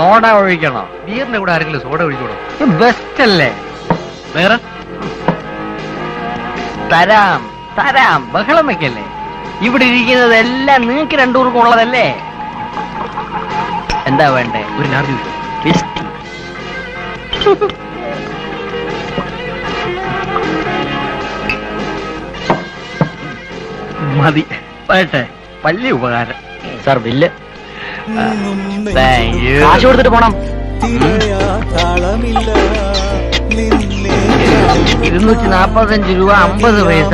Soda ഒഴിക്കണോ? ബിയറിന്റെ കൂടെ ആരെങ്കിലും soda ഒഴിക്കണോ? Best അല്ലേ? വേറെ തരാം തരാം, ബഹളം വെക്കല്ലേ. ഇവിടെ ഇരിക്കുന്നതെല്ലാം നിങ്ങൾക്ക് രണ്ടുപേർക്കും ഉള്ളതല്ലേ? എന്താ വേണ്ടേ? ഒരു ലാർജ് വിസ്കി. മതി, പറയട്ടെ. വലിയ ഉപകാരം സാർ. ബില്ല് കാശ് കൊടുത്തിട്ട് പോണം. 245 രൂപ 50 പൈസ.